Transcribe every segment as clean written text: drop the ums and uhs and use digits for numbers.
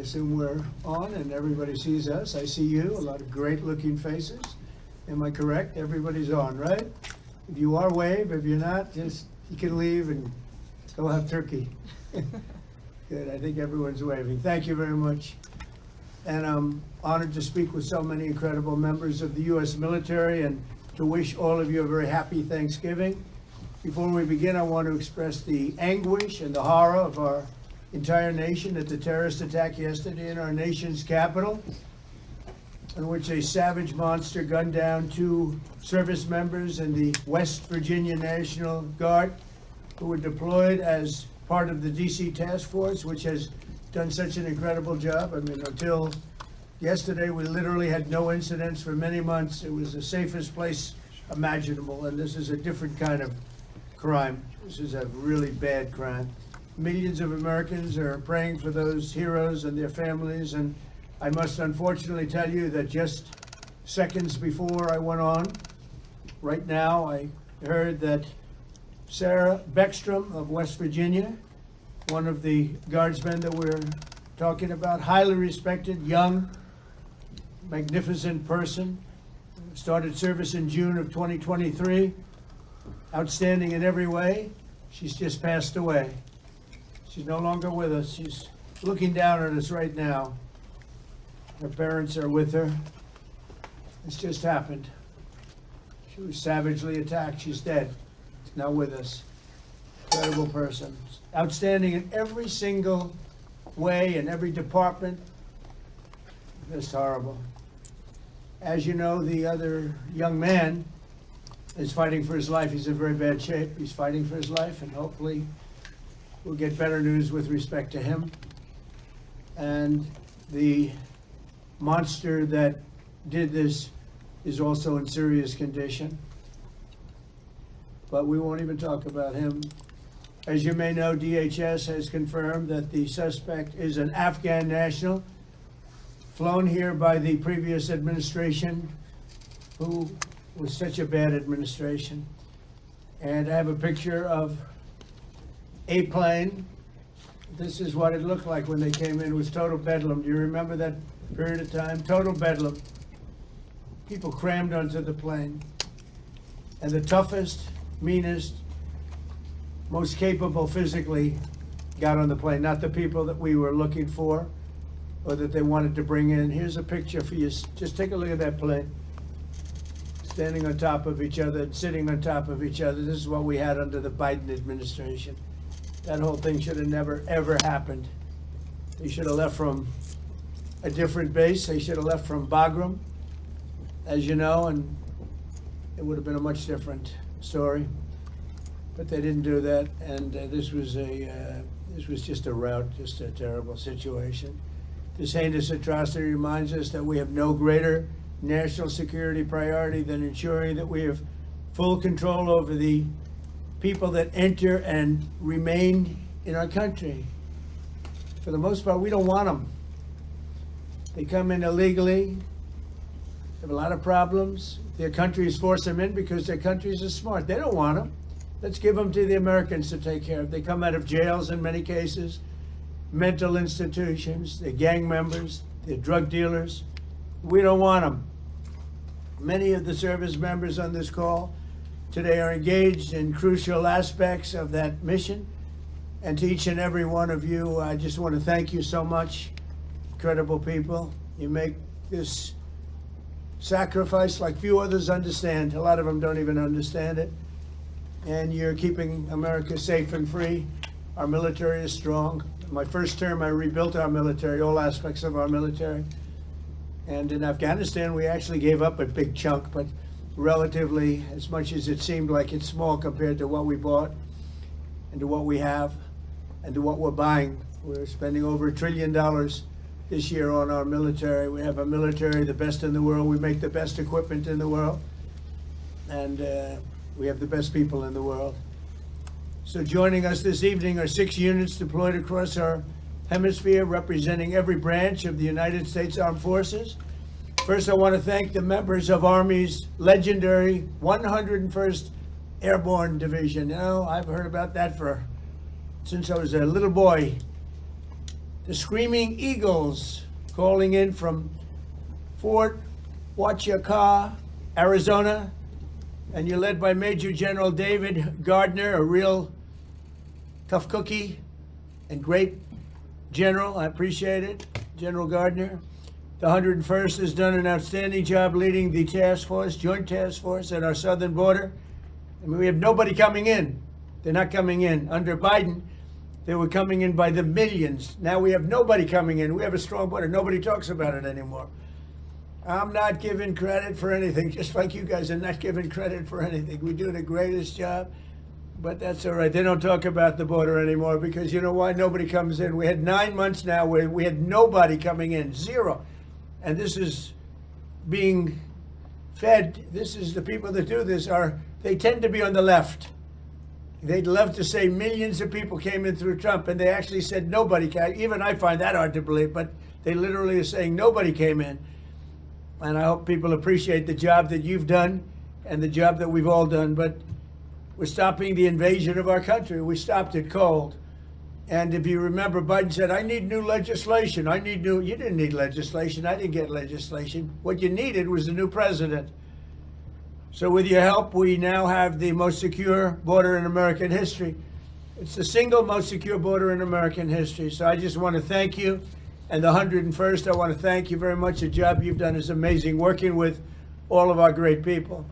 assume we're on and everybody sees us. I see you, a lot of great looking faces. Am I correct? Everybody's on, right? If you are, wave. If you're not, just, you can leave and go have turkey. Good, I think everyone's waving. Thank you very much. And I'm honored to speak with so many incredible members of the U.S. military and to wish all of you a very happy Thanksgiving. Before we begin, I want to express the anguish and the horror of our entire nation at the terrorist attack yesterday in our nation's capital, in which a savage monster gunned down 2 service members in the West Virginia National Guard who were deployed as part of the DC task force, which has done such an incredible job. I mean, until yesterday, we literally had no incidents for many months. It was the safest place imaginable, and this is a different kind of crime. This is a really bad crime. Millions of Americans are praying for those heroes and their families, and I must unfortunately tell you that just seconds before I went on, right now, I heard that Sarah Beckstrom of West Virginia, one of the guardsmen that we're talking about, highly respected, young, magnificent person, started service in June of 2023, outstanding in every way. She's just passed away. She's no longer with us. She's looking down at us right now. Her parents are with her. It's just happened. She was savagely attacked. She's dead. She's now with us. Incredible person. Outstanding in every single way, in every department. Just horrible. As you know, the other young man is fighting for his life. He's in very bad shape. He's fighting for his life, and hopefully we'll get better news with respect to him. And the monster that did this is also in serious condition. But we won't even talk about him. As you may know, DHS has confirmed that the suspect is an Afghan national, flown here by the previous administration, who was such a bad administration. And I have a picture of a plane. This is what it looked like when they came in. It was total bedlam. Do you remember that period of time? Total bedlam. People crammed onto the plane. And the toughest, meanest, most capable physically got on the plane. Not the people that we were looking for or that they wanted to bring in. Here's a picture for you. Just take a look at that plane. Standing on top of each other, sitting on top of each other. This is what we had under the Biden administration. That whole thing should have never, ever happened. They should have left from a different base. They should have left from Bagram, as you know, and it would have been a much different story. But they didn't do that, and this was just a rout, just a terrible situation. This heinous atrocity reminds us that we have no greater national security priority than ensuring that we have full control over the people that enter and remain in our country. For the most part, we don't want them. They come in illegally, have a lot of problems. Their countries force them in because their countries are smart. They don't want them. Let's give them to the Americans to take care of. They come out of jails in many cases, mental institutions, they're gang members, they're drug dealers. We don't want them. Many of the service members on this call today are engaged in crucial aspects of that mission. And to each and every one of you, I just want to thank you so much. Incredible people. You make this sacrifice like few others understand. A lot of them don't even understand it. And you're keeping America safe and free. Our military is strong. My first term, I rebuilt our military, all aspects of our military. And in Afghanistan, we actually gave up a big chunk, but relatively, as much as it seemed like it's small compared to what we bought and to what we have and to what we're buying. We're spending over $1 trillion this year on our military. We have a military, the best in the world. We make the best equipment in the world. And we have the best people in the world. So joining us this evening are 6 units deployed across our hemisphere, representing every branch of the United States Armed Forces. First, I want to thank the members of Army's legendary 101st Airborne Division. You know, I've heard about that since I was a little boy. the Screaming Eagles, calling in from Fort Huachuca, Arizona. And you're led by Major General David Gardner, a real tough cookie and great general. I appreciate it, General Gardner. The 101st has done an outstanding job leading the task force, joint task force at our southern border. I mean, we have nobody coming in. They're not coming in. Under Biden, they were coming in by the millions. Now we have nobody coming in. We have a strong border. Nobody talks about it anymore. I'm not giving credit for anything, just like you guys are not giving credit for anything. We do the greatest job, but that's all right. They don't talk about the border anymore because you know why? Nobody comes in. We had 9 months now where we had nobody coming in, zero. And this is being fed. This is the people that do this they tend to be on the left. They'd love to say millions of people came in through Trump, and they actually said nobody came. Even I find that hard to believe, but they literally are saying nobody came in. And I hope people appreciate the job that you've done and the job that we've all done. But we're stopping the invasion of our country. We stopped it cold. And if you remember, Biden said, I need new legislation. You didn't need legislation. I didn't get legislation. What you needed was a new president. So with your help, we now have the most secure border in American history. It's the single most secure border in American history. So I just want to thank you. And the 101st, I want to thank you very much. The job you've done is amazing, working with all of our great people.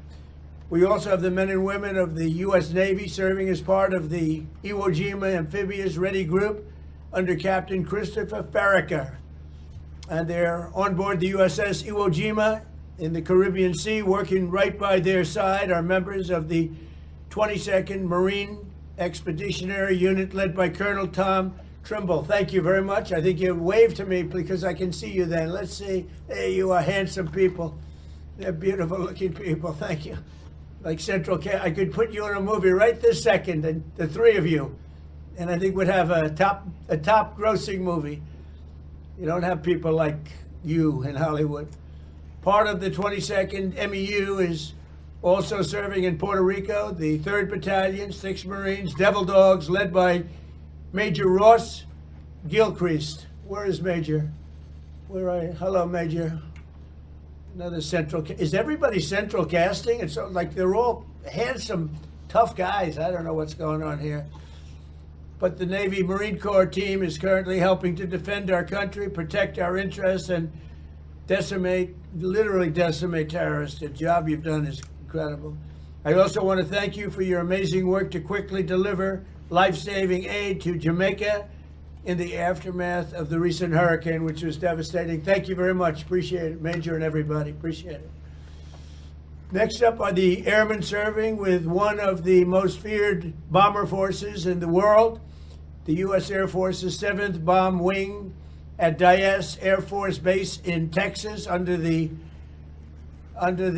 We also have the men and women of the U.S. Navy serving as part of the Iwo Jima Amphibious Ready Group under Captain Christopher Farraker. And they're on board the USS Iwo Jima in the Caribbean Sea, working right by their side are members of the 22nd Marine Expeditionary Unit led by Colonel Tom Trimble. Thank you very much. I think you wave to me because I can see you then. Let's see. There you are, handsome people. They're beautiful looking people. Thank you. Like I could put you in a movie right this second, and the three of you, and I think we'd have a top grossing movie. You don't have people like you in Hollywood. Part of the 22nd MEU is also serving in Puerto Rico, the 3rd Battalion, 6th Marines, Devil Dogs, led by Major Ross Gilchrist. Where is Major? Hello, Major. Another central. Is everybody central casting? It's like they're all handsome, tough guys. I don't know what's going on here. But the Navy Marine Corps team is currently helping to defend our country, protect our interests, and literally decimate terrorists. The job you've done is incredible. I also want to thank you for your amazing work to quickly deliver life-saving aid to Jamaica in the aftermath of the recent hurricane, which was devastating. Thank you very much. Appreciate it, Major and everybody. Appreciate it. Next up are the airmen serving with one of the most feared bomber forces in the world, the U.S. Air Force's 7th Bomb Wing at Dyess Air Force Base in Texas under the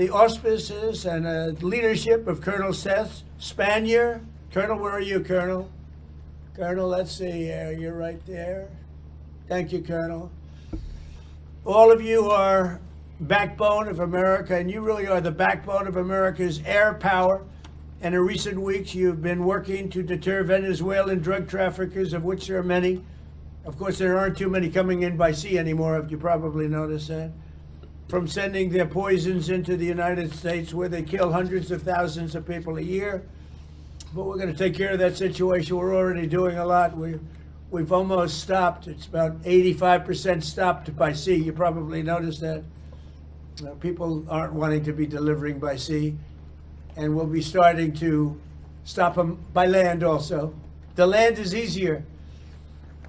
auspices and leadership of Colonel Seth Spanier. Colonel, where are you, Colonel? Colonel, let's see, you're right there. Thank you, Colonel. All of you are backbone of America, and you really are the backbone of America's air power. And in recent weeks, you've been working to deter Venezuelan drug traffickers, of which there are many. Of course, there aren't too many coming in by sea anymore, if you probably noticed that. From sending their poisons into the United States, where they kill hundreds of thousands of people a year. But we're going to take care of that situation. We're already doing a lot. We've almost stopped. It's about 85% stopped by sea. You probably noticed that. People aren't wanting to be delivering by sea. And we'll be starting to stop them by land also. The land is easier.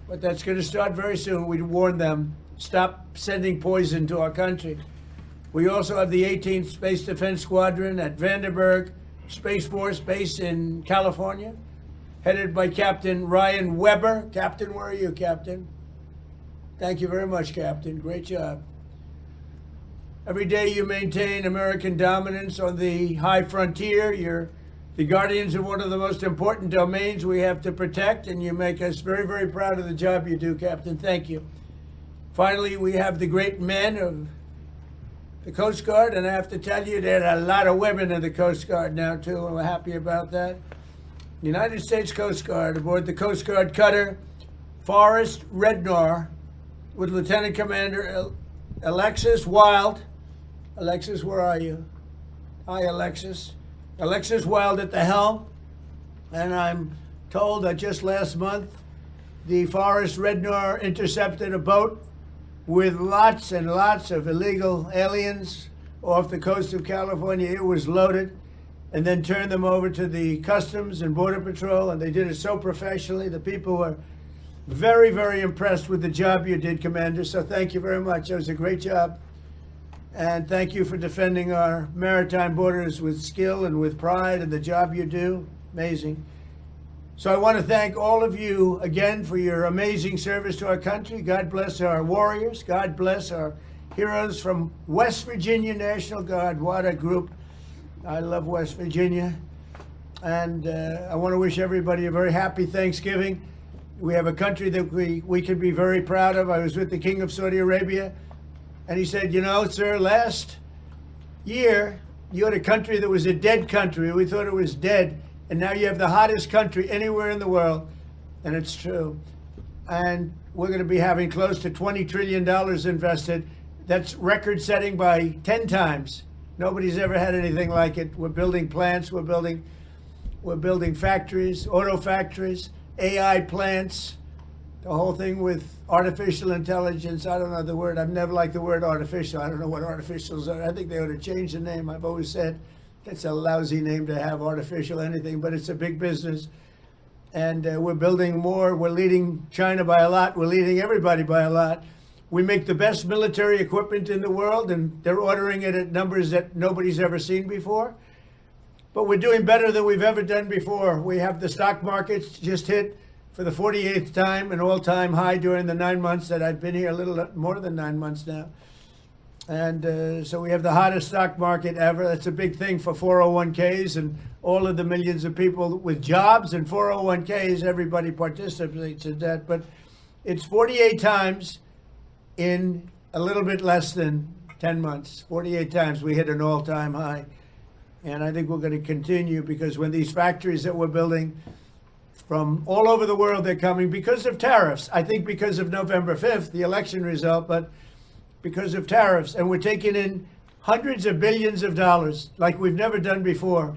But that's going to start very soon. We warn them, stop sending poison to our country. We also have the 18th Space Defense Squadron at Vandenberg Space Force Base in California, headed by Captain Ryan Weber. Captain, where are you, Captain? Thank you very much, Captain. Great job. Every day you maintain American dominance on the high frontier. You're the guardians of one of the most important domains we have to protect, and you make us very, very proud of the job you do, Captain. Thank you. Finally, we have the great men of the Coast Guard, and I have to tell you, there are a lot of women in the Coast Guard now, too, and we're happy about that. The United States Coast Guard, aboard the Coast Guard cutter Forrest Rednor, with Lieutenant Commander Alexis Wild. Alexis, where are you? Hi, Alexis. Alexis Wild at the helm. And I'm told that just last month, the Forest Rednor intercepted a boat with lots and lots of illegal aliens off the coast of California. It was loaded, and then turned them over to the Customs and Border Patrol, and they did it so professionally. The people were very, very impressed with the job you did, Commander, so thank you very much. It was a great job. And thank you for defending our maritime borders with skill and with pride, and the job you do. Amazing. So I want to thank all of you again for your amazing service to our country. God bless our warriors. God bless our heroes from West Virginia National Guard. What a group. I love West Virginia. And I want to wish everybody a very happy Thanksgiving. We have a country that we can be very proud of. I was with the King of Saudi Arabia, and he said, you know, sir, last year you had a country that was a dead country. We thought it was dead. And now you have the hottest country anywhere in the world. And it's true. And we're going to be having close to $20 trillion invested. That's record setting by 10 times. Nobody's ever had anything like it. We're building plants. We're building factories, auto factories, AI plants, the whole thing with artificial intelligence. I don't know the word. I've never liked the word artificial. I don't know what artificials are. I think they ought to change the name. I've always said it's a lousy name to have, artificial anything, but it's a big business. And we're building more. We're leading China by a lot. We're leading everybody by a lot. We make the best military equipment in the world, and they're ordering it at numbers that nobody's ever seen before. But we're doing better than we've ever done before. We have the stock markets just hit for the 48th time an all-time high during the 9 months that I've been here, a little more than 9 months now. And so we have the hottest stock market ever. That's a big thing for 401ks and all of the millions of people with jobs and 401ks. Everybody participates in that. But it's 48 times in a little bit less than 10 months. 48 times we hit an all-time high. And I think we're going to continue, because when these factories that we're building from all over the world, they're coming because of tariffs. I think because of November 5th, the election result, but because of tariffs. And we're taking in hundreds of billions of dollars like we've never done before.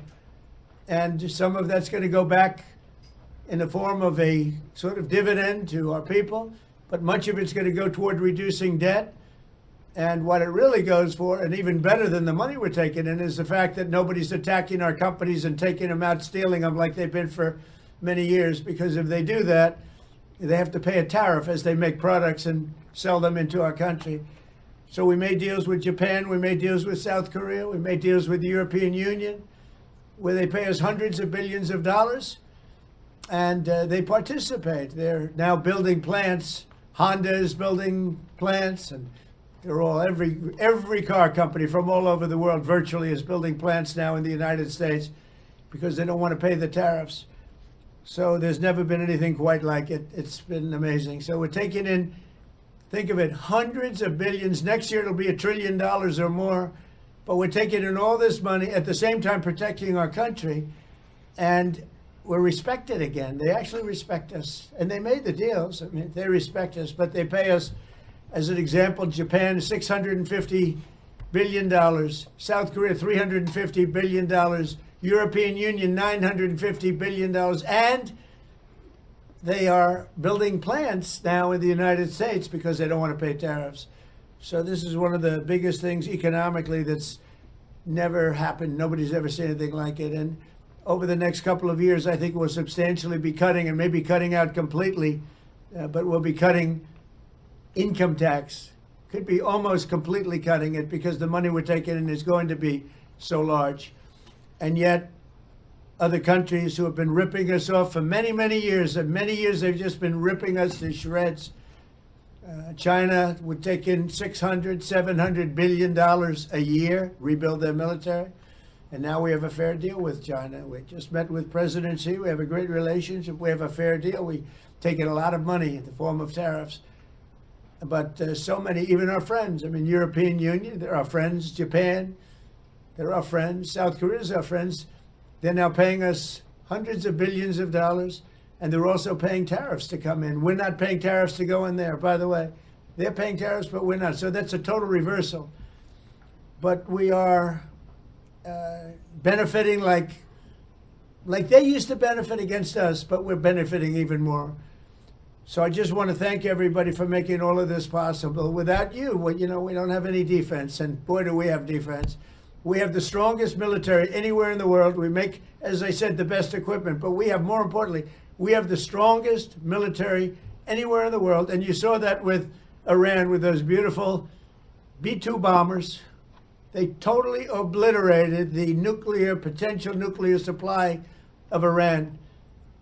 And some of that's going to go back in the form of a sort of dividend to our people, but much of it's going to go toward reducing debt. And what it really goes for, and even better than the money we're taking in, is the fact that nobody's attacking our companies and taking them out, stealing them like they've been for many years. Because if they do that, they have to pay a tariff as they make products and sell them into our country. So we made deals with Japan, we made deals with South Korea, we made deals with the European Union, where they pay us hundreds of billions of dollars, and they participate. They're now building plants. Honda is building plants, and they're all, every car company from all over the world virtually is building plants now in the United States because they don't want to pay the tariffs. So there's never been anything quite like it. It's been amazing. So we're taking in, think of it, hundreds of billions. Next year it'll be $1 trillion or more. But we're taking in all this money, at the same time protecting our country. And we're respected again. They actually respect us. And they made the deals. I mean, they respect us, but they pay us. As an example, Japan, $650 billion. South Korea, $350 billion. European Union, $950 billion. And they are building plants now in the United States because they don't want to pay tariffs. So this is one of the biggest things economically that's never happened. Nobody's ever seen anything like it. And over the next couple of years, I think we'll substantially be cutting, and maybe cutting out completely, but we'll be cutting income tax. Could be almost completely cutting it, because the money we're taking in is going to be so large. And yet, other countries who have been ripping us off for many, many years, and many years they've just been ripping us to shreds. China would take in $600, $700 billion a year, rebuild their military. And now we have a fair deal with China. We just met with President Xi. We have a great relationship. We have a fair deal. We take in a lot of money in the form of tariffs. But so many, even our friends, I mean, European Union, they're our friends. Japan, they're our friends. South Korea is our friends. They're now paying us hundreds of billions of dollars, and they're also paying tariffs to come in. We're not paying tariffs to go in there, by the way. They're paying tariffs, but we're not. So that's a total reversal. But we are benefiting like they used to benefit against us, but we're benefiting even more. So I just want to thank everybody for making all of this possible. Without you, well, you know, we don't have any defense, and boy, do we have defense. We have the strongest military anywhere in the world. We make, as I said, the best equipment, but we have, more importantly, we have the strongest military anywhere in the world. And you saw that with Iran, with those beautiful B-2 bombers. They totally obliterated the potential nuclear supply of Iran.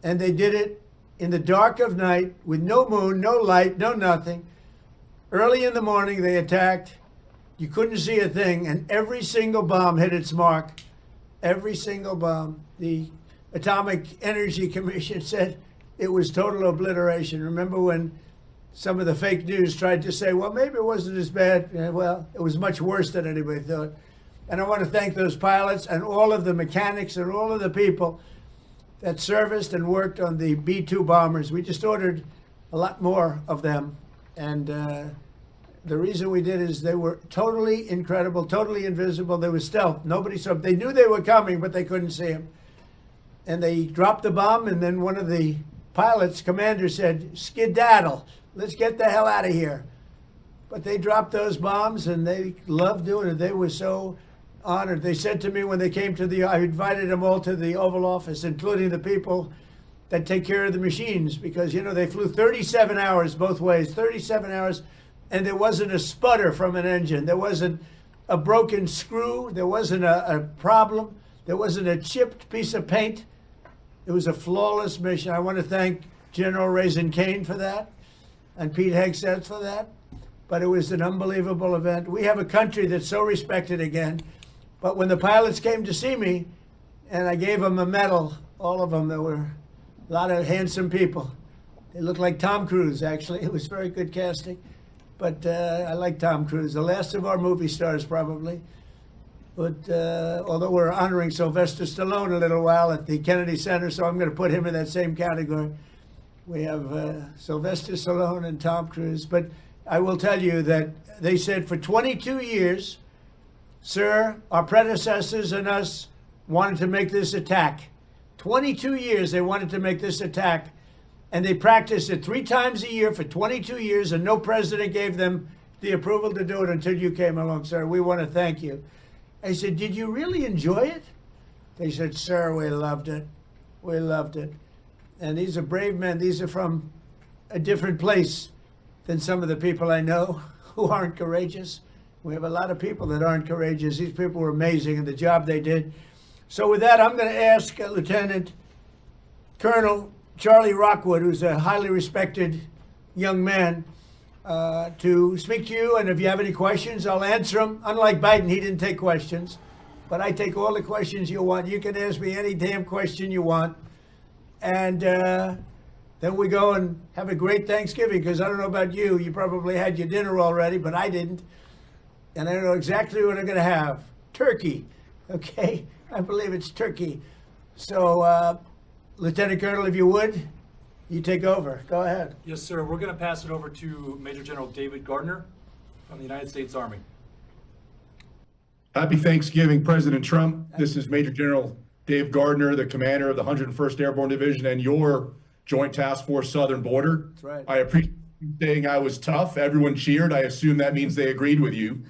And they did it in the dark of night with no moon, no light, no nothing. Early in the morning, they attacked. You couldn't see a thing, and every single bomb hit its mark. Every single bomb. The Atomic Energy Commission said it was total obliteration. Remember when some of the fake news tried to say, well, maybe it wasn't as bad. Yeah, well, it was much worse than anybody thought. And I want to thank those pilots and all of the mechanics and all of the people that serviced and worked on the B-2 bombers. We just ordered a lot more of them. And the reason we did is they were totally incredible, totally invisible. They were stealth. Nobody saw them. They knew they were coming, but they couldn't see them. And they dropped the bomb, and then one of the pilots, commander, said, skedaddle. Let's get the hell out of here. But they dropped those bombs, and they loved doing it. They were so honored. They said to me when they came to I invited them all to the Oval Office, including the people that take care of the machines, because, you know, they flew 37 hours both ways, 37 hours, and there wasn't a sputter from an engine. There wasn't a broken screw. There wasn't a problem. There wasn't a chipped piece of paint. It was a flawless mission. I want to thank General Raisin Kane for that and Pete Hegseth for that. But it was an unbelievable event. We have a country that's so respected again. But when the pilots came to see me, and I gave them a medal, all of them, there were a lot of handsome people. They looked like Tom Cruise, actually. It was very good casting. But I like Tom Cruise, the last of our movie stars, probably. But although we're honoring Sylvester Stallone a little while at the Kennedy Center, so I'm going to put him in that same category. We have Sylvester Stallone and Tom Cruise. But I will tell you that they said for 22 years, sir, our predecessors and us wanted to make this attack. 22 years they wanted to make this attack, and they practiced it 3 times a year for 22 years, and no president gave them the approval to do it until you came along, sir. We want to thank you. I said, did you really enjoy it? They said, sir, we loved it. We loved it. And these are brave men. These are from a different place than some of the people I know who aren't courageous. We have a lot of people that aren't courageous. These people were amazing in the job they did. So with that, I'm going to ask Lieutenant Colonel Charlie Rockwood, who's a highly respected young man, to speak to you. And if you have any questions, I'll answer them. Unlike Biden, he didn't take questions. But I take all the questions you want. You can ask me any damn question you want. And then we go and have a great Thanksgiving, because I don't know about you. You probably had your dinner already, but I didn't. And I know exactly what I'm going to have. Turkey. Okay? I believe it's turkey. So, Lieutenant Colonel, if you would, you take over. Go ahead. Yes, sir. We're going to pass it over to Major General David Gardner from the United States Army. Happy Thanksgiving, President Trump. This is Major General Dave Gardner, the commander of the 101st Airborne Division and your Joint Task Force Southern Border. That's right. I appreciate you saying I was tough. Everyone cheered. I assume that means they agreed with you.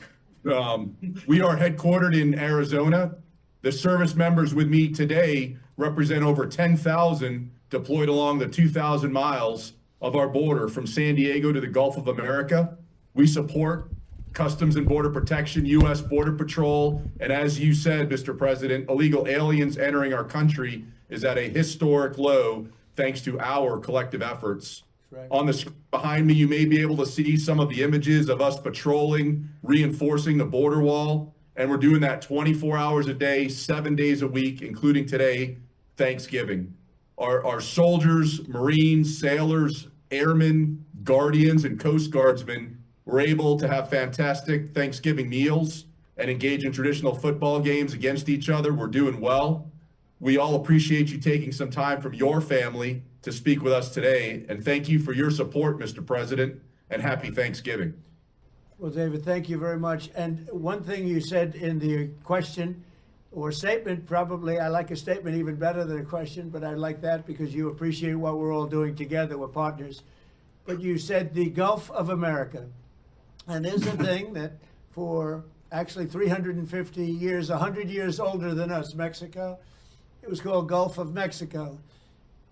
We are headquartered in Arizona. The service members with me today represent over 10,000 deployed along the 2,000 miles of our border from San Diego to the Gulf of America. We support Customs and Border Protection, U.S. Border Patrol, and as you said, Mr. President, illegal aliens entering our country is at a historic low thanks to our collective efforts. Right. On the screen behind me, you may be able to see some of the images of us patrolling, reinforcing the border wall, and we're doing that 24 hours a day, 7 days a week, including today, Thanksgiving. Our soldiers, Marines, sailors, airmen, guardians, and Coast Guardsmen were able to have fantastic Thanksgiving meals and engage in traditional football games against each other. We're doing well. We all appreciate you taking some time from your family to speak with us today, and thank you for your support, Mr. President, and happy Thanksgiving. Well, David, thank you very much. And one thing you said in the question or statement, probably, I like a statement even better than a question, but I like that because you appreciate what we're all doing together. We're partners. But you said the Gulf of America. And there's a thing that for actually 350 years, 100 years older than us, Mexico, it was called Gulf of Mexico.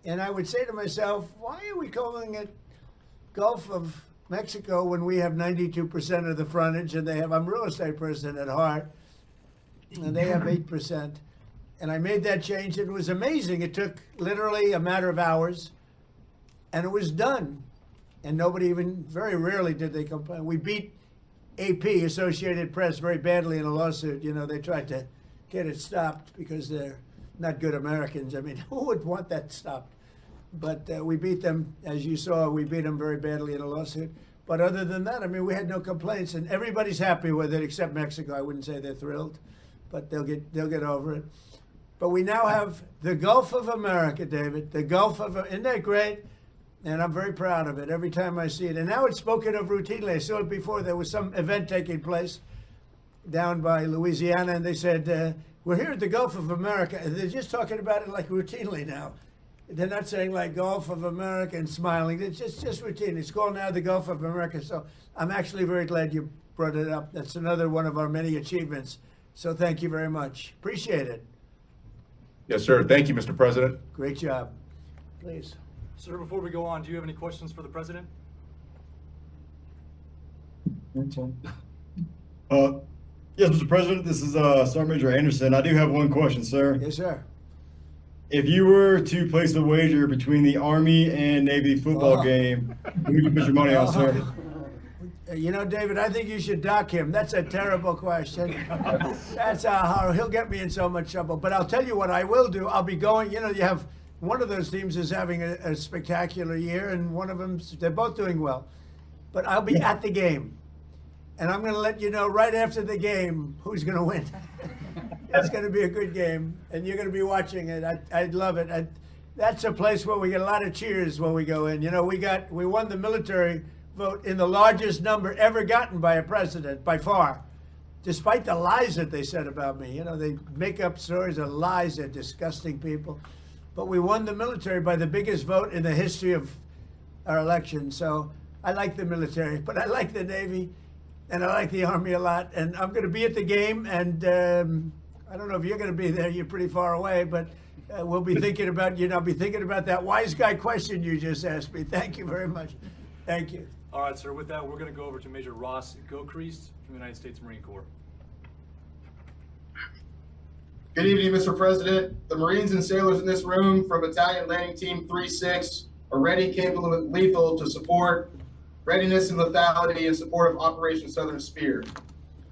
And I would say to myself, why are we calling it Gulf of Mexico when we have 92% of the frontage and they have, I'm a real estate person at heart, and they have 8%. And I made that change. It was amazing. It took literally a matter of hours, and it was done. And nobody even, very rarely did they complain. We beat AP, Associated Press, very badly in a lawsuit. You know, they tried to get it stopped because they're not good Americans. I mean, who would want that stopped? But we beat them, as you saw, we beat them very badly in a lawsuit. But other than that, I mean, we had no complaints, and everybody's happy with it except Mexico. I wouldn't say they're thrilled, but they'll get over it. But we now have the Gulf of America, David. The Gulf of, isn't that great? And I'm very proud of it every time I see it. And now it's spoken of routinely. I saw it before. There was some event taking place down by Louisiana, and they said, we're here at the Gulf of America. And they're just talking about it like routinely now. They're not saying like Gulf of America and smiling. It's just routine. It's called now the Gulf of America. So I'm actually very glad you brought it up. That's another one of our many achievements. So thank you very much. Appreciate it. Yes, sir. Thank you, Mr. President. Great job. Please. Sir, before we go on, do you have any questions for the president? Yes, Mr. President, this is Sergeant Major Anderson. I do have one question, sir. Yes, sir. If you were to place a wager between the Army and Navy football game, who would you put your money on, sir? You know, David, I think you should dock him. That's a terrible question. That's he'll get me in so much trouble. But I'll tell you what I will do. I'll be going, you know, you have one of those teams is having a spectacular year, and one of them, they're both doing well. But I'll be at the game. And I'm going to let you know right after the game who's going to win. It's going to be a good game, and you're going to be watching it. I'd love it. That's a place where we get a lot of cheers when we go in. You know, we won the military vote in the largest number ever gotten by a president, by far, despite the lies that they said about me. You know, they make up stories of lies. They're disgusting people. But we won the military by the biggest vote in the history of our election. So I like the military, but I like the Navy, and I like the Army a lot. And I'm going to be at the game, and I don't know if you're going to be there. You're pretty far away, but we'll be thinking about you. I'll be thinking about that wise guy question you just asked me. Thank you very much. Thank you. All right, sir. With that, we're going to go over to Major Ross Gilchrist from the United States Marine Corps. Good evening, Mr. President. The Marines and sailors in this room from Battalion Landing Team 3-6 are ready, capable, and lethal to support readiness and lethality in support of Operation Southern Spear.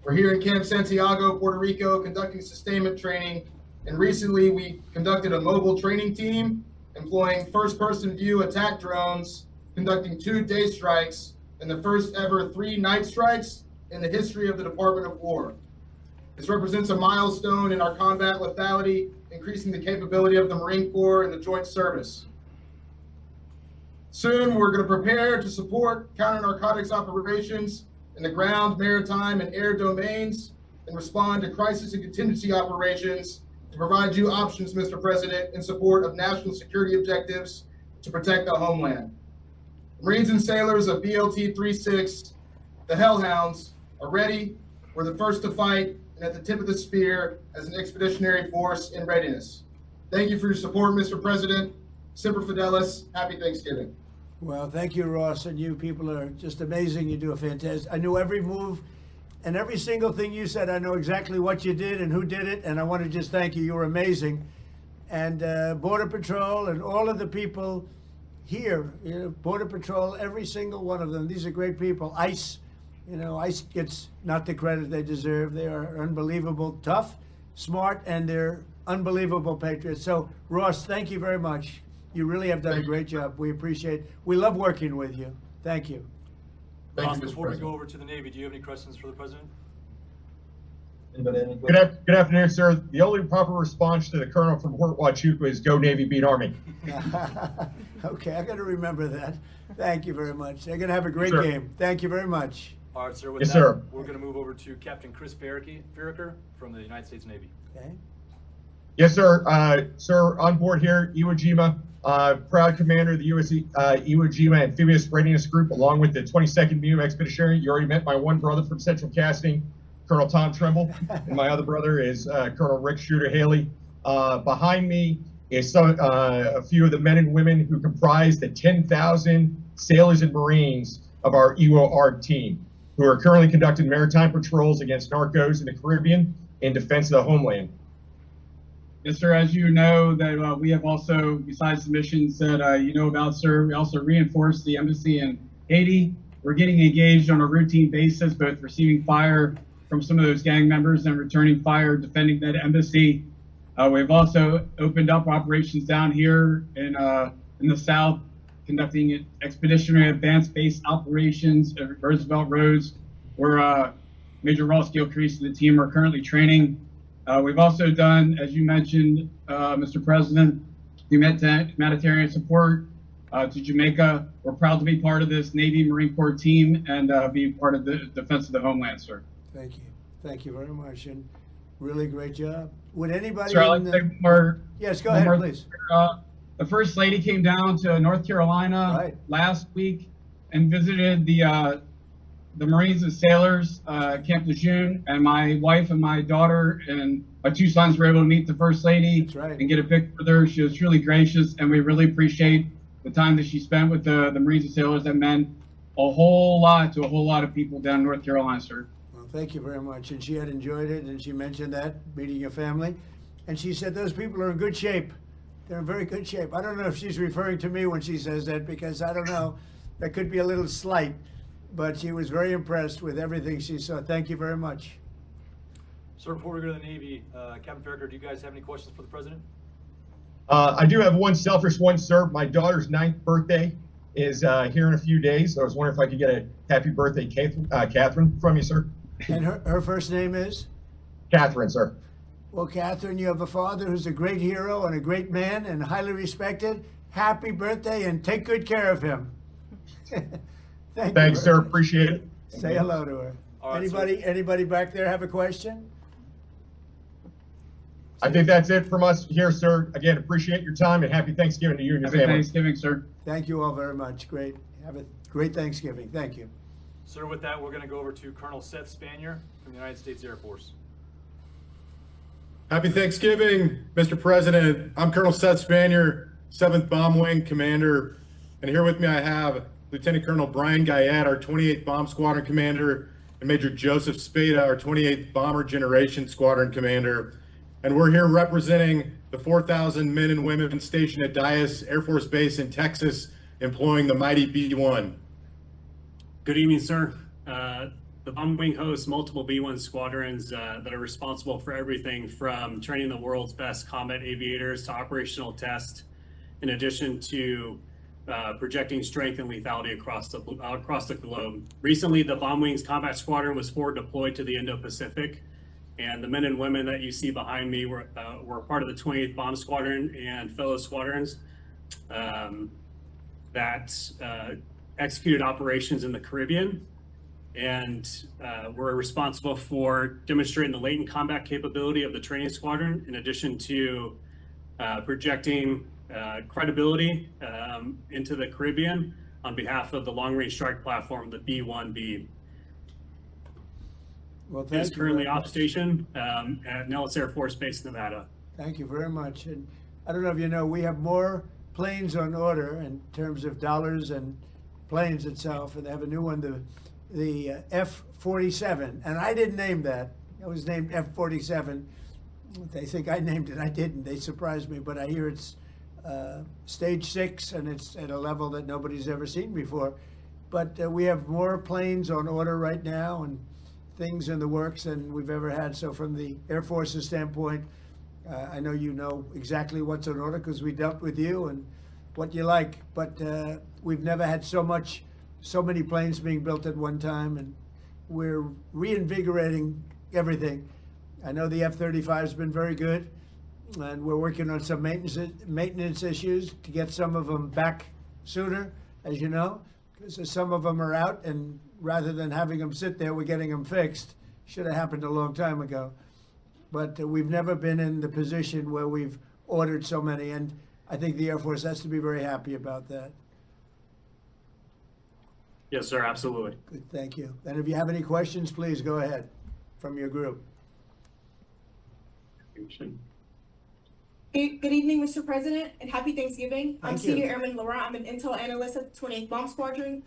We're here in Camp Santiago, Puerto Rico, conducting sustainment training, and recently we conducted a mobile training team employing first-person view attack drones, conducting 2 day strikes and the first ever 3 night strikes in the history of the Department of War. This represents a milestone in our combat lethality, increasing the capability of the Marine Corps and the Joint Service. Soon, we're going to prepare to support counter-narcotics operations in the ground, maritime, and air domains, and respond to crisis and contingency operations to provide you options, Mr. President, in support of national security objectives to protect the homeland. Marines and sailors of BLT 3-6, the Hellhounds, are ready. We're the first to fight and at the tip of the spear as an expeditionary force in readiness. Thank you for your support, Mr. President. Semper Fidelis. Happy Thanksgiving. Well, thank you, Ross, and you people are just amazing. You do a fantastic. I knew every move and every single thing you said. I know exactly what you did and who did it, and I want to just thank you. You were amazing. And Border Patrol and all of the people here, you know, Border Patrol, every single one of them. These are great people. ICE, you know, ICE gets not the credit they deserve. They are unbelievable, tough, smart, and they're unbelievable patriots. So, Ross, thank you very much. You really have done a great job. We appreciate it. We love working with you. Thank you. Thank Ross, you, Mr. before we President. go over to the Navy, do you have any questions for the president? Good afternoon, sir. The only proper response to the colonel from Fort Huachuca is "Go Navy, beat Army." Okay, I got to remember that. Thank you very much. They're going to have a great Sure. game. Thank you very much. All right, sir. With Yes, that, sir. we're going to move over to Captain Chris Farraker from the United States Navy. Okay. Yes, sir. Sir, on board here, Iwo Jima, proud commander of the Iwo Jima Amphibious Readiness Group, along with the 22nd MEU Expeditionary. You already met my one brother from Central Casting, Colonel Tom Trimble, and my other brother is Colonel Rick Shooter Haley. Behind me is a few of the men and women who comprise the 10,000 sailors and Marines of our Iwo ARD team, who are currently conducting maritime patrols against narcos in the Caribbean in defense of the homeland. Yes, sir. As you know, that we have also, besides the missions that you know about, sir, we also reinforce the embassy in Haiti. We're getting engaged on a routine basis, both receiving fire from some of those gang members and returning fire, defending that embassy. We've also opened up operations down here in the south, conducting expeditionary advanced base operations at Roosevelt Roads, where Major Ross Gilcrease and the team are currently training. We've also done, as you mentioned, Mr. President, humanitarian support to Jamaica. We're proud to be part of this Navy Marine Corps team and be part of the defense of the homeland, sir. Thank you. Thank you very much, and really great job. Would anybody? Sir, I'd like to say one more. Yes, go one ahead, more please. The First Lady came down to North Carolina last week and visited the Marines and Sailors Camp Lejeune, and my wife and my daughter and my two sons were able to meet the First Lady. That's right. And get a picture with her. She was truly gracious, and we really appreciate the time that she spent with the Marines and Sailors. That meant a whole lot to a whole lot of people down in North Carolina, sir. Well, thank you very much. And she had enjoyed it, and she mentioned that, meeting your family. And she said those people are in good shape. They're in very good shape. I don't know if she's referring to me when she says that, because I don't know. That could be a little slight. But she was very impressed with everything she saw. Thank you very much. Sir, before we go to the Navy, Captain Farraker, do you guys have any questions for the President? I do have one selfish one, sir. My daughter's 9th birthday is here in a few days. So I was wondering if I could get a happy birthday, Catherine, from you, sir. And her first name is? Catherine, sir. Well, Catherine, you have a father who's a great hero and a great man and highly respected. Happy birthday, and take good care of him. Thanks, Thanks, sir. Appreciate it. Say hello to her. All right, Anybody back there have a question? I think that's it from us here, sir. Again, appreciate your time and happy Thanksgiving to you and your Happy family. Thanksgiving, sir. Thank you all very much. Great. Have a great Thanksgiving. Thank you. Sir, with that, we're going to go over to Colonel Seth Spanier from the United States Air Force. Happy Thanksgiving, Mr. President. I'm Colonel Seth Spanier, 7th Bomb Wing Commander, and here with me I have Lieutenant Colonel Brian Guyette, our 28th Bomb Squadron Commander, and Major Joseph Spada, our 28th Bomber Generation Squadron Commander. And we're here representing the 4,000 men and women stationed at Dyess Air Force Base in Texas, employing the mighty B-1. Good evening, sir. The Bomb Wing hosts multiple B-1 squadrons that are responsible for everything from training the world's best combat aviators to operational tests, in addition to projecting strength and lethality across the globe. Recently, the Bomb Wings Combat Squadron was forward deployed to the Indo-Pacific, and the men and women that you see behind me were part of the 28th Bomb Squadron and fellow squadrons that executed operations in the Caribbean, and were responsible for demonstrating the latent combat capability of the training squadron, in addition to projecting credibility into the Caribbean on behalf of the long-range strike platform, the B-1B. Well, It thank is you currently very off much. station at Nellis Air Force Base, Nevada. Thank you very much. And I don't know if you know, we have more planes on order in terms of dollars and planes itself, and they have a new one, the F-47, and I didn't name that. It was named F-47. They think I named it. I didn't. They surprised me, but I hear it's stage 6, and it's at a level that nobody's ever seen before. But we have more planes on order right now and things in the works than we've ever had. So from the Air Force's standpoint, I know you know exactly what's on order because we dealt with you and what you like, but we've never had so many planes being built at one time, and we're reinvigorating everything. I know the F-35 has been very good, and we're working on some maintenance issues to get some of them back sooner, as you know, because some of them are out, and rather than having them sit there, we're getting them fixed. Should have happened a long time ago. But we've never been in the position where we've ordered so many, and I think the Air Force has to be very happy about that. Yes, sir, absolutely. Good, thank you. And if you have any questions, please go ahead from your group. Good evening, Mr. President, and happy Thanksgiving. I'm Thank you. Senior Airman Laurent. I'm an intel analyst at the 28th Bomb Squadron.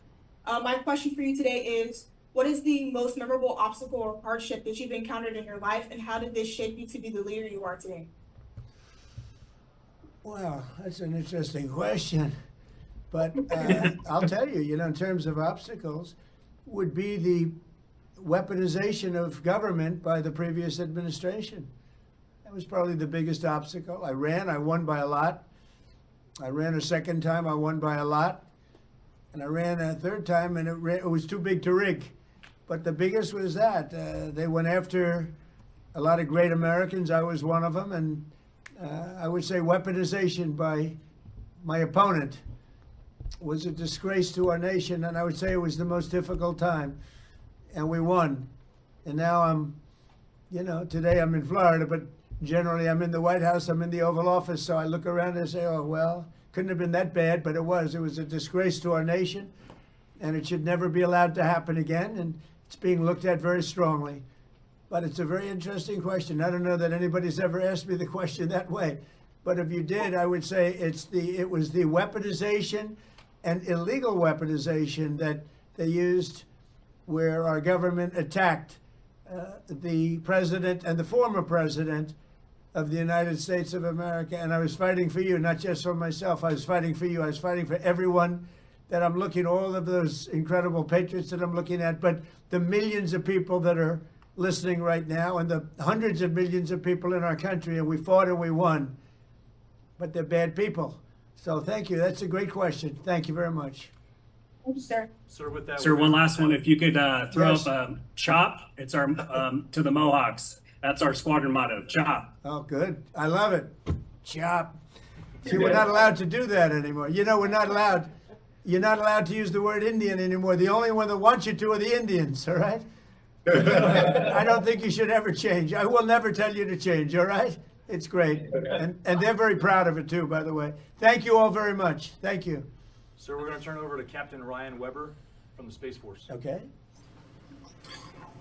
My question for you today is, what is the most memorable obstacle or hardship that you've encountered in your life, and how did this shape you to be the leader you are today? Well, that's an interesting question. But I'll tell you, in terms of obstacles, would be the weaponization of government by the previous administration. That was probably the biggest obstacle. I won by a lot. I ran a second time, I won by a lot. And I ran a third time, and it was too big to rig. But the biggest was that. They went after a lot of great Americans. I was one of them. And I would say weaponization by my opponent was a disgrace to our nation. And I would say it was the most difficult time. And we won. And now today I'm in Florida, but generally I'm in the White House, I'm in the Oval Office. So I look around and say, oh, well, couldn't have been that bad, but it was. It was a disgrace to our nation. And it should never be allowed to happen again. And it's being looked at very strongly. But it's a very interesting question. I don't know that anybody's ever asked me the question that way. But if you did, I would say it was the weaponization and illegal weaponization that they used where our government attacked the president and the former president of the United States of America. And I was fighting for you, not just for myself. I was fighting for you. I was fighting for everyone that I'm looking, all of those incredible patriots that I'm looking at, but the millions of people that are listening right now and the hundreds of millions of people in our country, and we fought and we won, but they're bad people. So thank you. That's a great question. Thank you very much. Thank you, sir. Sir, with that. Sir, one last one. If you could throw Yes. up CHOP, it's our to the Mohawks. That's our squadron motto, CHOP. Oh, good. I love it. Chop. See, we're not allowed to do that anymore. We're not allowed. You're not allowed to use the word Indian anymore. The only one that wants you to are the Indians, all right? I don't think you should ever change. I will never tell you to change, all right? It's great. And they're very proud of it, too, by the way. Thank you all very much. Thank you. Sir, we're going to turn it over to Captain Ryan Weber from the Space Force. Okay.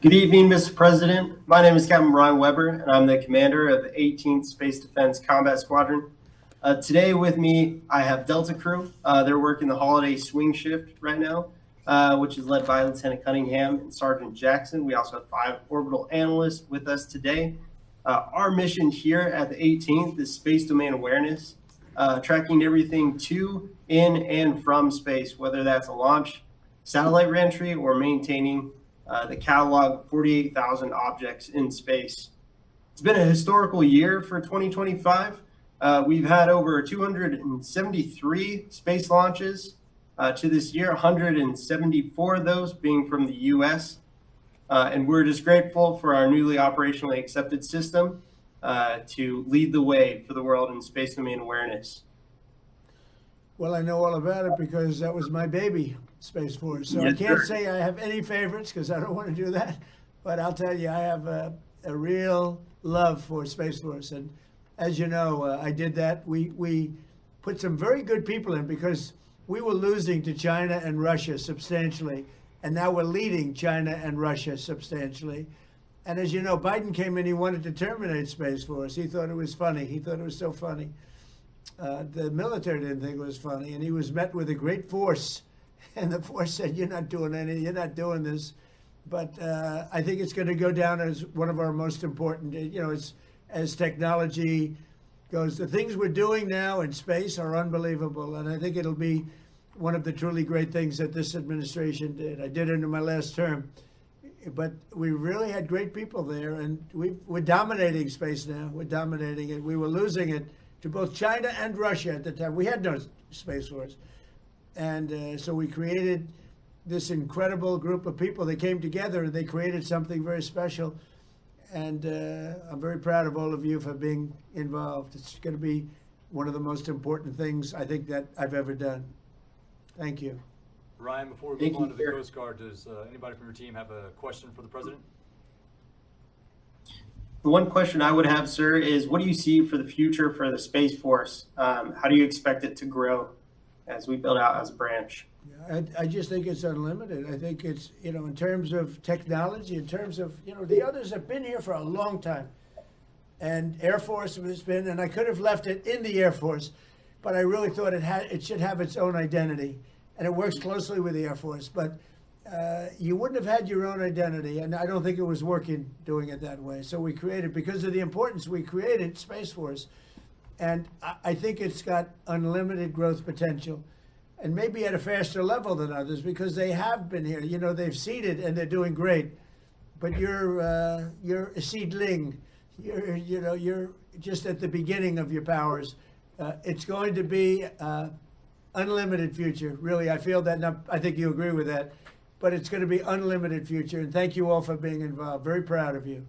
Good evening, Mr. President. My name is Captain Ryan Weber, and I'm the commander of the 18th Space Defense Combat Squadron. Today with me, I have Delta Crew. They're working the holiday swing shift right now, which is led by Lieutenant Cunningham and Sergeant Jackson. We also have 5 orbital analysts with us today. Our mission here at the 18th is space domain awareness, tracking everything to, in, and from space, whether that's a launch, satellite reentry, or maintaining the catalog of 48,000 objects in space. It's been a historical year for 2025. We've had over 273 space launches to this year, 174 of those being from the U.S. And we're just grateful for our newly operationally accepted system to lead the way for the world in space domain awareness. Well, I know all about it because that was my baby, Space Force. So Yes, I can't sir. say I have any favorites because I don't want to do that. But I'll tell you, I have a real love for Space Force. And as you know, I did that. We put some very good people in because we were losing to China and Russia substantially. And now we're leading China and Russia substantially. And as you know, Biden came in, he wanted to terminate Space Force. He thought it was funny. He thought it was so funny. The military didn't think it was funny. And he was met with a great force. And the force said, you're not doing this. But I think it's going to go down as one of our most important, as technology goes. The things we're doing now in space are unbelievable. And I think it'll be one of the truly great things that this administration did. I did it in my last term. But we really had great people there. And we're dominating space now. We're dominating it. We were losing it to both China and Russia at the time. We had no Space Force. And so we created this incredible group of people that came together and they created something very special. And I'm very proud of all of you for being involved. It's going to be one of the most important things I think that I've ever done. Thank you. Ryan, before we Thank move on you, to the sir. Coast Guard, does anybody from your team have a question for the president? The one question I would have, sir, is what do you see for the future for the Space Force? How do you expect it to grow as we build out as a branch? I just think it's unlimited. I think it's, in terms of technology, in terms of, the others have been here for a long time. And Air Force has been, and I could have left it in the Air Force, but I really thought it should have its own identity. And it works closely with the Air Force, but you wouldn't have had your own identity, and I don't think it was working doing it that way. So we created, because of the importance, we created Space Force. And I think it's got unlimited growth potential, and maybe at a faster level than others because they have been here. They've seeded and they're doing great. But you're a seedling. You're just at the beginning of your powers. It's going to be unlimited future. Really, I feel that, and I think you agree with that. But it's going to be unlimited future. And thank you all for being involved. Very proud of you.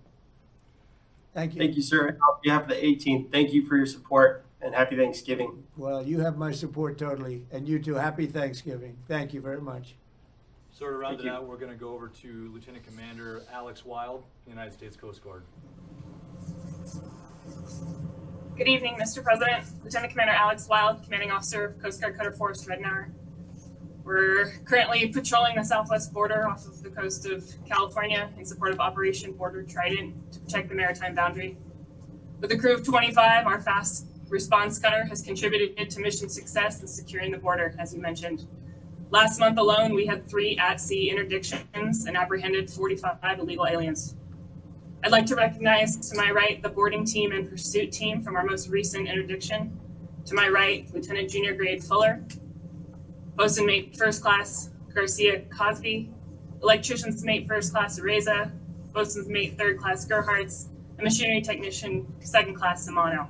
Thank you. Thank you, sir. And on behalf of the 18th, thank you for your support and happy Thanksgiving. Well, you have my support totally. And you too. Happy Thanksgiving. Thank you very much. So to round Thank it you. out, we're going to go over to Lieutenant Commander Alex Wild, United States Coast Guard. Good evening, Mr. President. Lieutenant Commander Alex Wild, Commanding Officer of Coast Guard Cutter Force Red Hour. We're currently patrolling the southwest border off of the coast of California in support of Operation Border Trident to protect the maritime boundary. With a crew of 25, our fast response cutter has contributed to mission success in securing the border, as you mentioned. Last month alone, we had 3 at-sea interdictions and apprehended 45 illegal aliens. I'd like to recognize to my right the boarding team and pursuit team from our most recent interdiction. To my right, Lieutenant Junior Grade Fuller, Bosun Mate First Class Garcia Cosby, Electrician's Mate First Class Areza, Bosun's Mate Third Class Gerhards, and Machinery Technician Second Class Simano.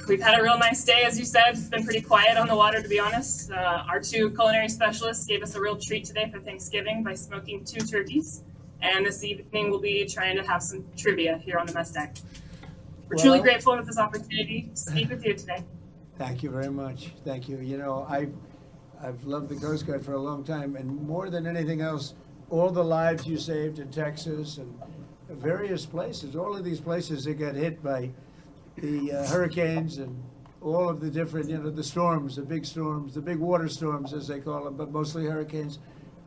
We've had a real nice day, as you said. It's been pretty quiet on the water, to be honest. Our 2 culinary specialists gave us a real treat today for Thanksgiving by smoking 2 turkeys. And this evening we'll be trying to have some trivia here on the mess deck. We're truly grateful for this opportunity to speak with you today. Thank you very much. Thank you. I've loved the Coast Guard for a long time, and more than anything else, all the lives you saved in Texas and various places, all of these places that got hit by the hurricanes and all of the different, the storms, the big water storms, as they call them, but mostly hurricanes.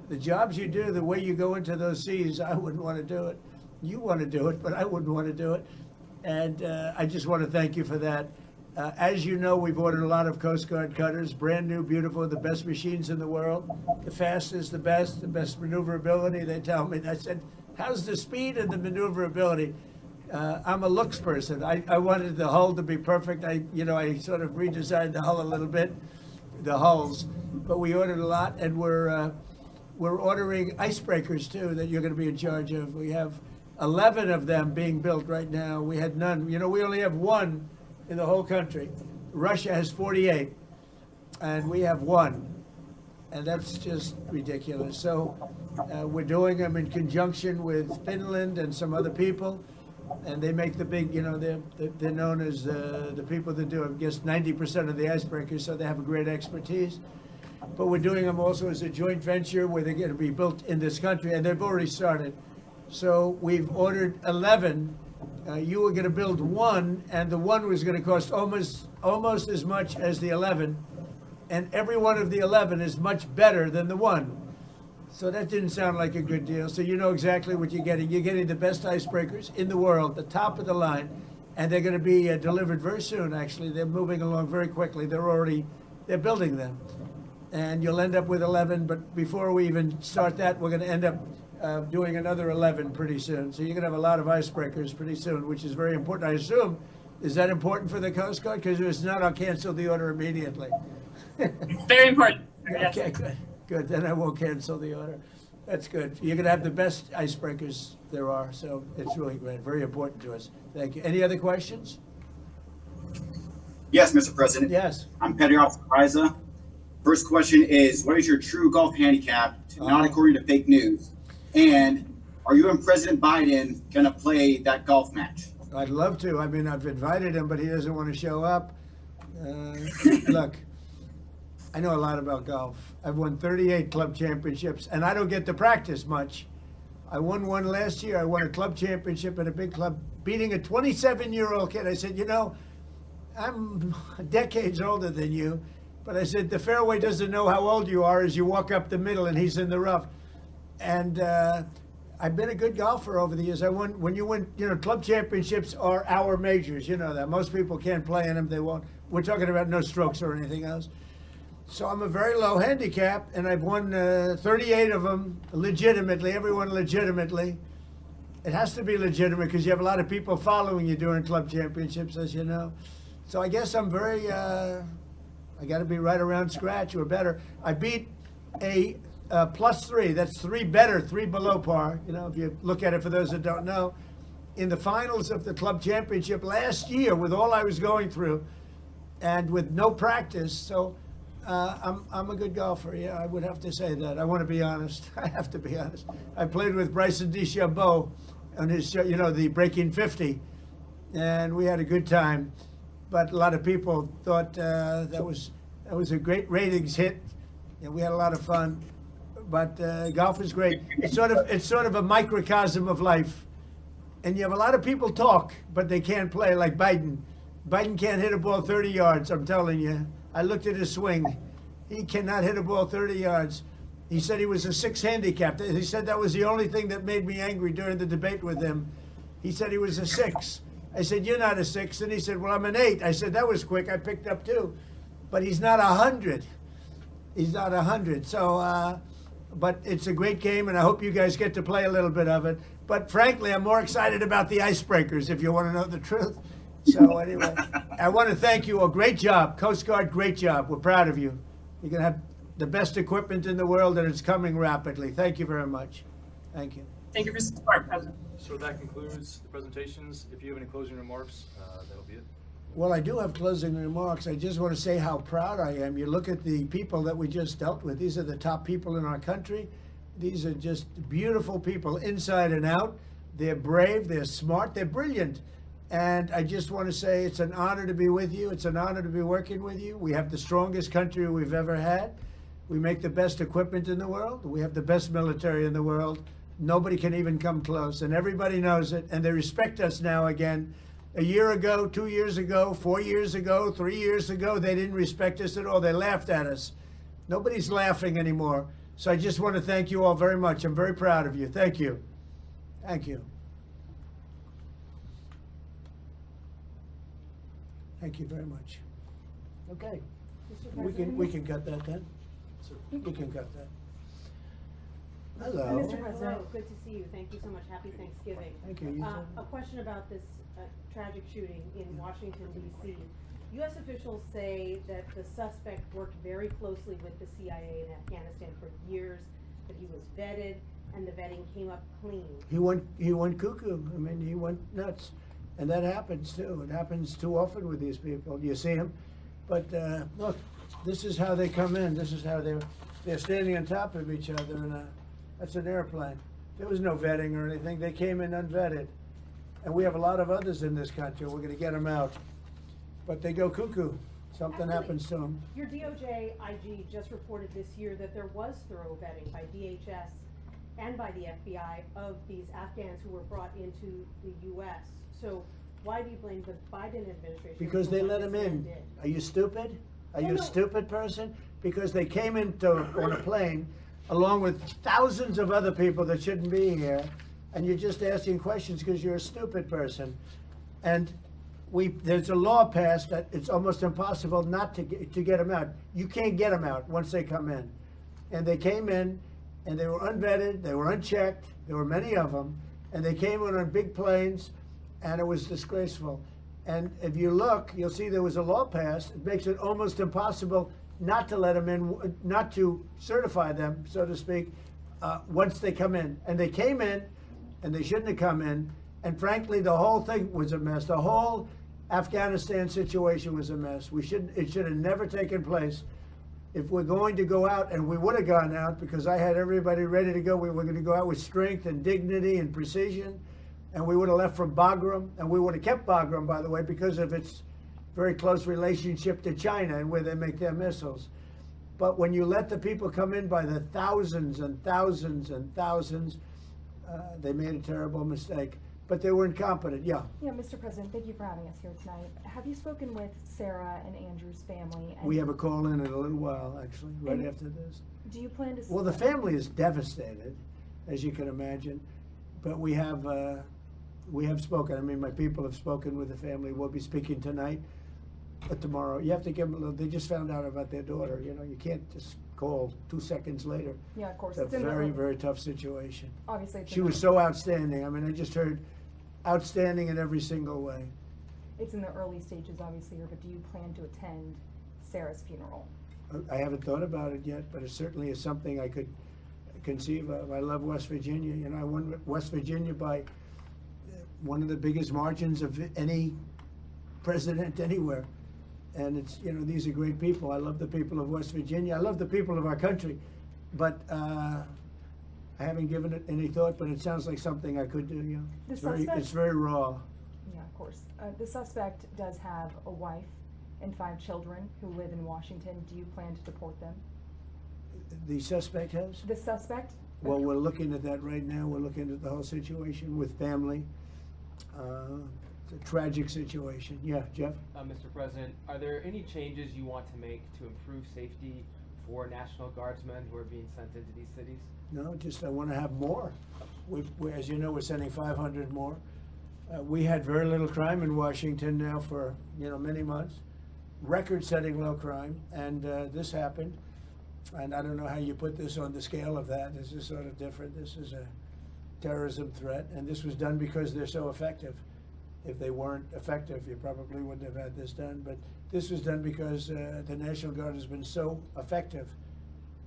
The jobs you do, the way you go into those seas, I wouldn't want to do it. You want to do it, but I wouldn't want to do it. And I just want to thank you for that. As you know, we've ordered a lot of Coast Guard cutters, brand new, beautiful, the best machines in the world, the fastest, the best maneuverability. They tell me. I said, how's the speed and the maneuverability? I'm a looks person. I wanted the hull to be perfect. I sort of redesigned the hull a little bit, the hulls, but we ordered a lot, and we're ordering icebreakers too that you're going to be in charge of. We have 11 of them being built right now. We had none. We only have 1 in the whole country. Russia has 48, and we have 1, and that's just ridiculous. So we're doing them in conjunction with Finland and some other people, and they make the big, they're known as the people that do, I guess, 90% of the icebreakers, so they have a great expertise. But we're doing them also as a joint venture where they're going to be built in this country, and they've already started. So we've ordered 11. You were going to build 1, and the 1 was going to cost almost as much as the 11, and every one of the 11 is much better than the 1. So that didn't sound like a good deal. So you know exactly what you're getting. You're getting the best icebreakers in the world, the top of the line, and they're going to be delivered very soon. Actually, they're moving along very quickly. They're building them, and you'll end up with 11. But before we even start that, we're going to end up doing another 11 pretty soon. So you're going to have a lot of icebreakers pretty soon, which is very important. I assume, is that important for the Coast Guard? Because if it's not, I'll cancel the order immediately. Very important. Yes. Okay, good. Then I won't cancel the order. That's good. You're going to have the best icebreakers there are, so it's really great. Very important to us. Thank you. Any other questions? Yes, Mr. President. Yes. I'm Petty Officer Riza. First question is, what is your true golf handicap, not according to fake news? And are you and President Biden going to play that golf match? I'd love to. I mean, I've invited him, but he doesn't want to show up. Look, I know a lot about golf. I've won 38 club championships, and I don't get to practice much. I won one last year. I won a club championship at a big club, beating a 27-year-old kid. I said, you know, I'm decades older than you, but I said, the fairway doesn't know how old you are as you walk up the middle and he's in the rough. And I've been a good golfer over the years. I won, when you win, you know, club championships are our majors. You know that. Most people can't play in them. They won't. We're talking about no strokes or anything else. So I'm a very low handicap, and I've won 38 of them legitimately, everyone legitimately. It has to be legitimate because you have a lot of people following you during club championships, as you know. So I guess I'm very, I got to be right around scratch or better. I beat a +3, that's 3 better, 3 below par, you know, if you look at it for those that don't know. In the finals of the club championship last year with all I was going through and with no practice, so I'm a good golfer, yeah, I would have to say that. I want to be honest. I have to be honest. I played with Bryson DeChambeau on his show, you know, the Breaking 50, and we had a good time. But a lot of people thought that was a great ratings hit, and we had a lot of fun. But golf is great. It's sort of a microcosm of life, and you have a lot of people talk, but they can't play. Like Biden. Biden can't hit a ball 30 yards. I'm telling you. I looked at his swing. He cannot hit a ball 30 yards. He said he was a 6 handicap. He said that was the only thing that made me angry during the debate with him. He said he was a 6. I said, you're not a 6. And he said, well, I'm an 8. I said, that was quick. I picked up 2. But he's not 100. He's not 100. So, but it's a great game, and I hope you guys get to play a little bit of it. But frankly, I'm more excited about the icebreakers, if you want to know the truth. So anyway, I want to thank you all. Great job. Coast Guard, great job. We're proud of you. You're going to have the best equipment in the world, and it's coming rapidly. Thank you very much. Thank you. Thank you for your support, President. So that concludes the presentations. If you have any closing remarks, that'll be it. Well, I do have closing remarks. I just want to say how proud I am. You look at the people that we just dealt with. These are the top people in our country. These are just beautiful people inside and out. They're brave, they're smart, they're brilliant. And I just want to say it's an honor to be with you. It's an honor to be working with you. We have the strongest country we've ever had. We make the best equipment in the world. We have the best military in the world. Nobody can even come close, and everybody knows it, and they respect us now again. A year ago, 2 years ago, 4 years ago, 3 years ago, they didn't respect us at all. They laughed at us. Nobody's laughing anymore. So I just want to thank you all very much. I'm very proud of you. Thank you. Thank you. Thank you very much. Okay. We can cut that then. We can cut that. Hello. Mr. President, good to see you. Thank you so much. Happy Thanksgiving. Thank you. You too. A question about this tragic shooting in Washington, D.C. U.S. officials say that the suspect worked very closely with the CIA in Afghanistan for years, that he was vetted, and the vetting came up clean. He went cuckoo. I mean, he went nuts. And that happens too. It happens too often with these people. You see them. But look, this is how they come in. This is how they're standing on top of each other, and that's an airplane. There was no vetting or anything. They came in unvetted. And we have a lot of others in this country. We're going to get them out. But they go cuckoo. Something happens to them. Your DOJ IG just reported this year that there was thorough vetting by DHS and by the FBI of these Afghans who were brought into the U.S. So why do you blame the Biden administration? Because they let them in. Are you stupid? Are you a stupid person? Because they came on a plane along with thousands of other people that shouldn't be here, and you're just asking questions because you're a stupid person. And there's a law passed that it's almost impossible not to get them out. You can't get them out once they come in. And they came in, and they were unvetted, they were unchecked, there were many of them, and they came in on big planes, and it was disgraceful. And if you look, you'll see there was a law passed. It makes it almost impossible not to let them in, not to certify them, so to speak, once they come in. And they came in, and they shouldn't have come in. And frankly, the whole thing was a mess. The whole Afghanistan situation was a mess. It should have never taken place. If we're going to go out, and we would have gone out because I had everybody ready to go, we were going to go out with strength and dignity and precision. And we would have left from Bagram, and we would have kept Bagram, by the way, because of its very close relationship to China and where they make their missiles. But when you let the people come in by the thousands and thousands and thousands, they made a terrible mistake. But they were incompetent, yeah. Yeah, Mr. President, thank you for having us here tonight. Have you spoken with Sarah and Andrew's family? And We have a call in a little while, actually, right And- after this. do you plan to? Well, the family is devastated, as you can imagine, but we have spoken. I mean, my people have spoken with the family. We'll be speaking tonight, but tomorrow. You have to give them a little, they just found out about their daughter, you know, you can't just call 2 seconds later. Yeah, of course. It's a in the very, early- very tough situation. Obviously, it's She in was the- so outstanding. I mean, I just heard outstanding in every single way. It's in the early stages, obviously, but do you plan to attend Sarah's funeral? I haven't thought about it yet, but it certainly is something I could conceive of. I love West Virginia. You know, I won West Virginia by one of the biggest margins of any president anywhere. And it's, you know, these are great people. I love the people of West Virginia. I love the people of our country. But I haven't given it any thought, but it sounds like something I could do, you know. The It's very raw. Yeah, of course. The suspect does have a wife and 5 children who live in Washington. Do you plan to deport them? The suspect has? The suspect? Well, we're looking at that right now. We're looking at the whole situation with family. It's a tragic situation. Yeah, Jeff? Mr. President, are there any changes you want to make to improve safety for National Guardsmen who are being sent into these cities? No, just I want to have more. As you know, we're sending 500 more. We had very little crime in Washington now for, you know, many months. Record-setting low crime, and this happened. And I don't know how you put this on the scale of that. This is sort of different. This is a terrorism threat, and this was done because they're so effective. If they weren't effective, you probably wouldn't have had this done. But this was done because the National Guard has been so effective.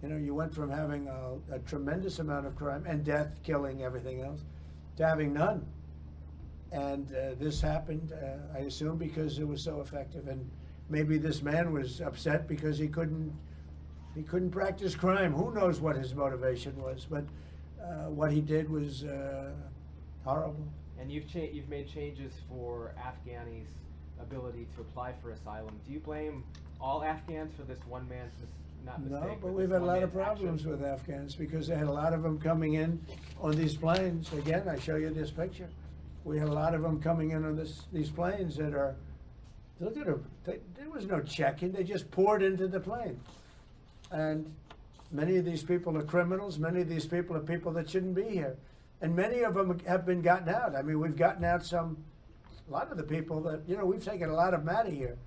You know, you went from having a tremendous amount of crime and death, killing, everything else, to having none. And this happened, I assume, because it was so effective. And maybe this man was upset because he couldn't practice crime. Who knows what his motivation was? But what he did was horrible. And you've made changes for Afghanis' ability to apply for asylum. Do you blame all Afghans for this one man's mistake? No, but we've had a lot of problems with Afghans because they had a lot of them coming in on these planes. Again, I show you this picture. We had a lot of them coming in on these planes that are, look at them. There was no check-in. They just poured into the plane. And many of these people are criminals. Many of these people are people that shouldn't be here. And many of them have been gotten out. I mean, we've gotten out a lot of the people that, you know, we've taken a lot of them out of here.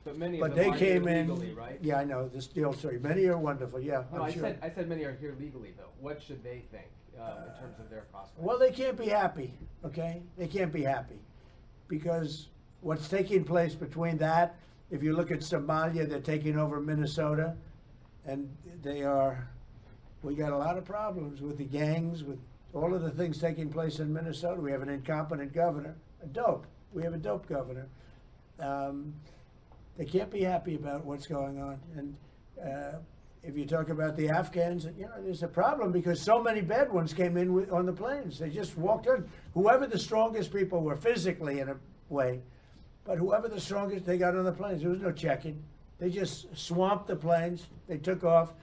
But many But of them they are here came in, legally, right? yeah, I know, this deal story. Many are wonderful, yeah, No, I'm sure. I said many are here legally, though. What should they think in terms of their prospects? Well, they can't be happy, okay? They can't be happy. Because what's taking place between that, if you look at Somalia, they're taking over Minnesota, and we got a lot of problems with the gangs, with all of the things taking place in Minnesota. We have an incompetent governor, we have a dope governor. They can't be happy about what's going on. And if you talk about the Afghans, you know, there's a problem because so many bad ones came in on the planes. They just walked in. Whoever the strongest people were physically in a way, but whoever the strongest, they got on the planes. There was no checking. They just swamped the planes. They took off.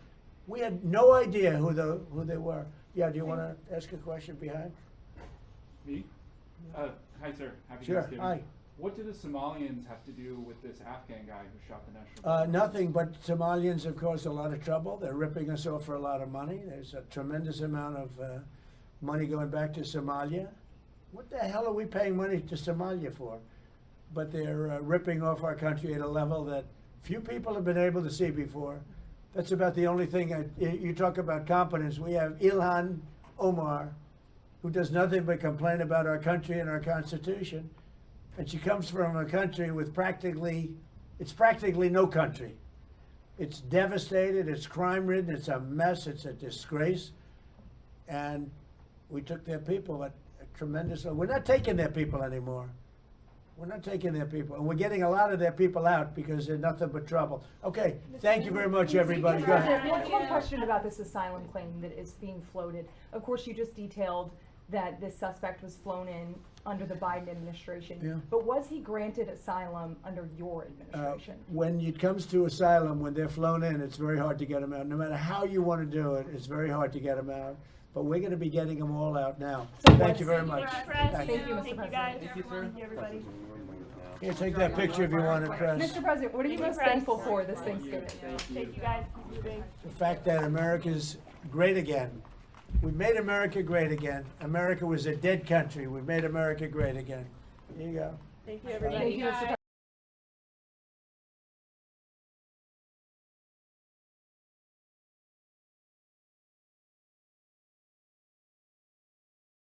We had no idea who they were. Yeah, do you want to ask a question behind? Me? Hi, sir. Happy Sure, Thanksgiving. hi. What do the Somalians have to do with this Afghan guy who shot the National Guard? Nothing, but Somalians have caused a lot of trouble. They're ripping us off for a lot of money. There's a tremendous amount of money going back to Somalia. What the hell are we paying money to Somalia for? But they're ripping off our country at a level that few people have been able to see before. That's about the only thing. You talk about competence. We have Ilhan Omar, who does nothing but complain about our country and our Constitution. And she comes from a country with it's practically no country. It's devastated, it's crime-ridden, it's a mess, it's a disgrace. And we took their people at a tremendous, we're not taking their people anymore. We're not taking their people, and we're getting a lot of their people out because they're nothing but trouble. Okay, thank you very much, everybody. Go ahead. One question about this asylum claim that is being floated. Of course, you just detailed that this suspect was flown in under the Biden administration. Yeah. But was he granted asylum under your administration? When it comes to asylum, when they're flown in, it's very hard to get them out. No matter how you want to do it, it's very hard to get them out. But we're going to be getting them all out now. Thank you very much. Thank you, Mr. Thank you, President. guys. Thank you, sir. Thank you, everybody. Here, take that picture if you want it, press. Mr. President, what are you most thankful for this Thanksgiving? Thank you, guys. Keep moving. The fact that America's great again. We made America great again. America was a dead country. We made America great again. Here you go. Thank you, everybody. Thank you, Mr. President.